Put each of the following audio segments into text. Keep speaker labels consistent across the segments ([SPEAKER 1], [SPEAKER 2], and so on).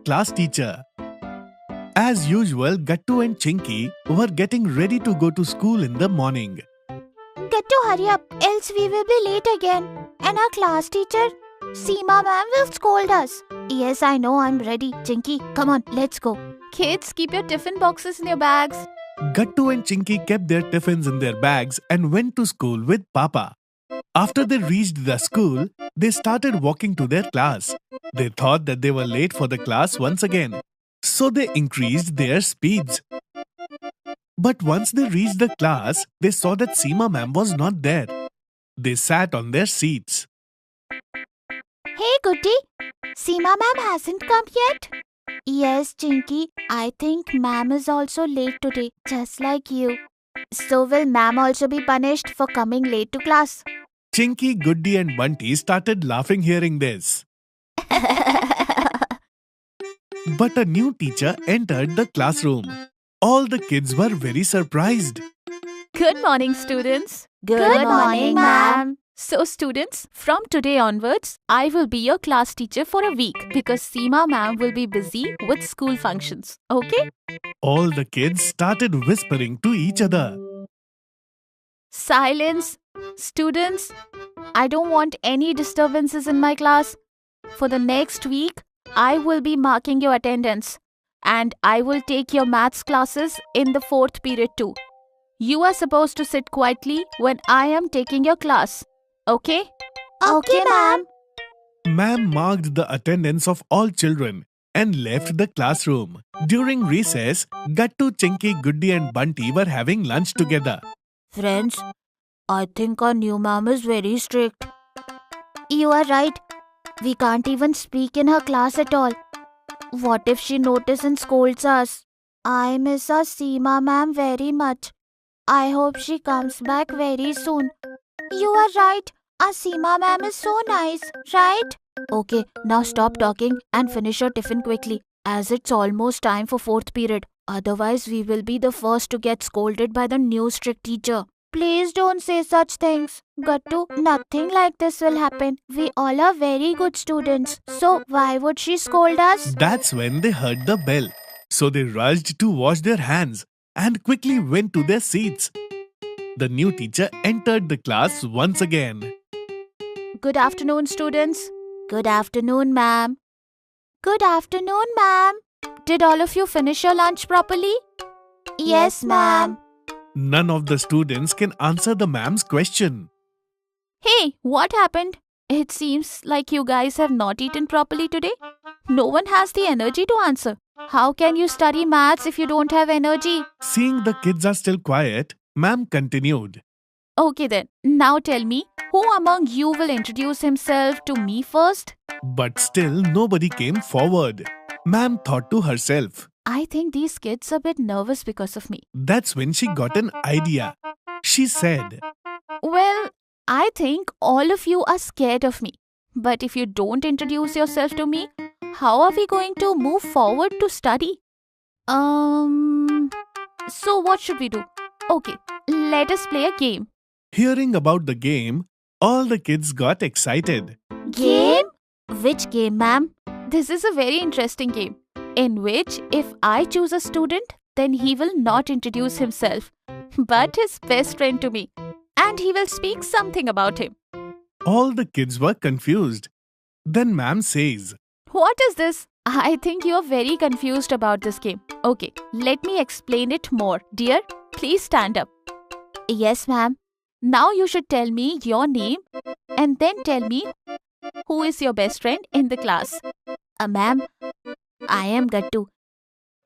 [SPEAKER 1] class teacher. As usual, Gattu and Chinky were getting ready to go to school in the morning.
[SPEAKER 2] Gattu, hurry up, else we will be late again. And our class teacher, Seema ma'am, will scold us. Yes, I know, I'm ready. Chinky, come on, let's go. Kids, keep your tiffin boxes in your bags.
[SPEAKER 1] Gattu and Chinky kept their tiffins in their bags and went to school with Papa. After they reached the school, they started walking to their class. They thought that they were late for the class once again, so they increased their speeds. But once they reached the class, they saw that Seema ma'am was not there. They sat on their seats.
[SPEAKER 2] Hey, Goody, Seema ma'am hasn't come yet? Yes, Chinky, I think ma'am is also late today, just like you. So will ma'am also be punished for coming late to class?
[SPEAKER 1] Chinky, Goody and Bunty started laughing hearing this. But a new teacher entered the classroom. All the kids were very surprised.
[SPEAKER 3] Good morning, students.
[SPEAKER 2] Good morning, ma'am.
[SPEAKER 3] So, students, from today onwards, I will be your class teacher for a week because Seema ma'am will be busy with school functions. Okay?
[SPEAKER 1] All the kids started whispering to each other.
[SPEAKER 3] Silence. Students, I don't want any disturbances in my class. For the next week, I will be marking your attendance and I will take your maths classes in the 4th period too. You are supposed to sit quietly when I am taking your class. Okay?
[SPEAKER 2] Okay, ma'am.
[SPEAKER 1] Ma'am marked the attendance of all children and left the classroom. During recess, Gattu, Chinky, Goody and Bunty were having lunch together.
[SPEAKER 2] Friends, I think our new ma'am is very strict. You are right. We can't even speak in her class at all. What if she notices and scolds us? I miss our Seema ma'am very much. I hope she comes back very soon. You are right. Our Seema ma'am is so nice, right? Okay, now stop talking and finish your tiffin quickly, as it's almost time for 4th period. Otherwise, we will be the first to get scolded by the new strict teacher. Please don't say such things. Gattu, nothing like this will happen. We all are very good students. So why would she scold us?
[SPEAKER 1] That's when they heard the bell. So they rushed to wash their hands and quickly went to their seats. The new teacher entered the class once again.
[SPEAKER 3] Good afternoon, students.
[SPEAKER 2] Good afternoon, ma'am. Good afternoon, ma'am.
[SPEAKER 3] Did all of you finish your lunch properly?
[SPEAKER 2] Yes, ma'am.
[SPEAKER 1] None of the students can answer the ma'am's question.
[SPEAKER 3] Hey, what happened? It seems like you guys have not eaten properly today. No one has the energy to answer. How can you study maths if you don't have energy?
[SPEAKER 1] Seeing the kids are still quiet, ma'am continued.
[SPEAKER 3] Okay then, now tell me, who among you will introduce himself to me first?
[SPEAKER 1] But still nobody came forward. Ma'am thought to herself.
[SPEAKER 3] I think these kids are a bit nervous because of me.
[SPEAKER 1] That's when she got an idea. She said,
[SPEAKER 3] Well, I think all of you are scared of me. But if you don't introduce yourself to me, how are we going to move forward to study? So what should we do? Okay, let us play a game.
[SPEAKER 1] Hearing about the game, all the kids got excited.
[SPEAKER 2] Game? Which game, ma'am?
[SPEAKER 3] This is a very interesting game in which if I choose a student, then he will not introduce himself, but his best friend to me, and he will speak something about him.
[SPEAKER 1] All the kids were confused. Then ma'am says,
[SPEAKER 3] What is this? I think you are very confused about this game. Okay, let me explain it more. Dear, please stand up.
[SPEAKER 2] Yes, ma'am.
[SPEAKER 3] Now you should tell me your name and then tell me who is your best friend in the class.
[SPEAKER 2] Ma'am, I am Gattu.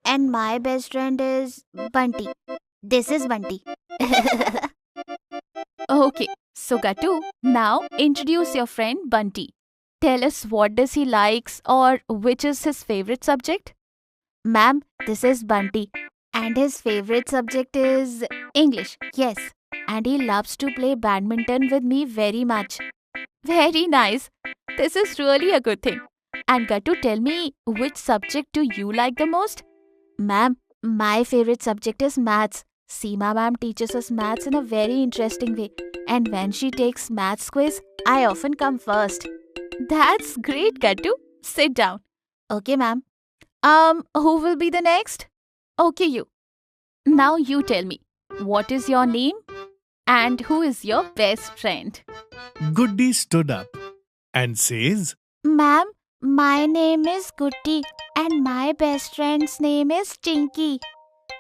[SPEAKER 2] And my best friend is Bunty. This is Bunty.
[SPEAKER 3] Okay, so Gattu, now introduce your friend Bunty. Tell us what does he likes or which is his favorite subject?
[SPEAKER 2] Ma'am, this is Bunty. And his favorite subject is English. Yes. And he loves to play badminton with me very much.
[SPEAKER 3] Very nice. This is really a good thing. And Gattu, tell me, which subject do you like the most?
[SPEAKER 2] Ma'am, my favorite subject is maths. Seema ma'am teaches us maths in a very interesting way. And when she takes maths quiz, I often come first.
[SPEAKER 3] That's great, Gattu. Sit down.
[SPEAKER 2] Okay, ma'am.
[SPEAKER 3] Who will be the next? Okay, you. Now you tell me, what is your name and who is your best friend?
[SPEAKER 1] Goody stood up and says,
[SPEAKER 2] Ma'am, my name is Goody and my best friend's name is Chinky.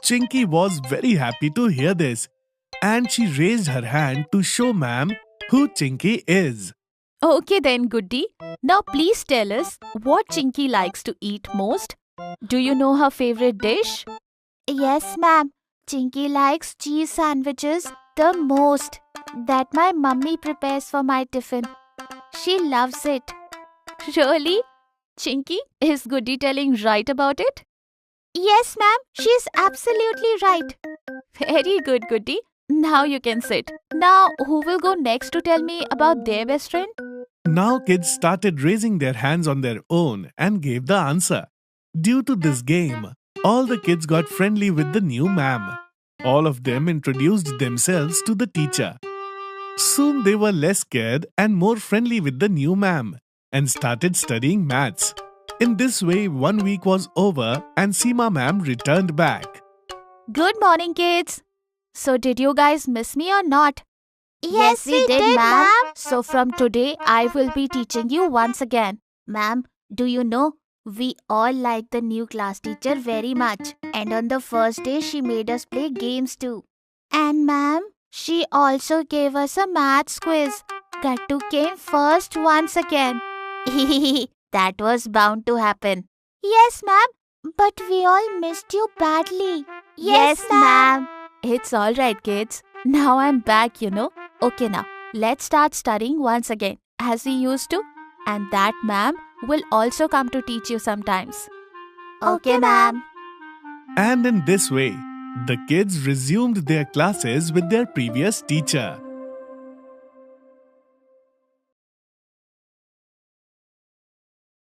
[SPEAKER 1] Chinky was very happy to hear this and she raised her hand to show ma'am who Chinky is.
[SPEAKER 3] Okay then, Goody. Now please tell us what Chinky likes to eat most. Do you know her favorite dish?
[SPEAKER 2] Yes, ma'am. Chinky likes cheese sandwiches the most that my mummy prepares for my tiffin. She loves it.
[SPEAKER 3] Really? Chinky, is Goody telling right about it?
[SPEAKER 2] Yes, ma'am. She's absolutely right.
[SPEAKER 3] Very good, Goody. Now you can sit. Now, who will go next to tell me about their best friend?
[SPEAKER 1] Now kids started raising their hands on their own and gave the answer. Due to this game, all the kids got friendly with the new ma'am. All of them introduced themselves to the teacher. Soon they were less scared and more friendly with the new ma'am and started studying maths. In this way, 1 week was over and Seema ma'am returned back.
[SPEAKER 3] Good morning, kids. So, did you guys miss me or not?
[SPEAKER 2] Yes, we did, ma'am.
[SPEAKER 3] So, from today, I will be teaching you once again.
[SPEAKER 2] Ma'am, do you know, we all like the new class teacher very much. And on the first day, she made us play games too. And ma'am, she also gave us a maths quiz. Gattu came first once again. That was bound to happen. Yes, ma'am. But we all missed you badly. Yes, ma'am.
[SPEAKER 3] It's alright, kids. Now I'm back, you know. Okay, now, let's start studying once again, as we used to. And that ma'am will also come to teach you sometimes.
[SPEAKER 2] Okay, ma'am.
[SPEAKER 1] And in this way, the kids resumed their classes with their previous teacher.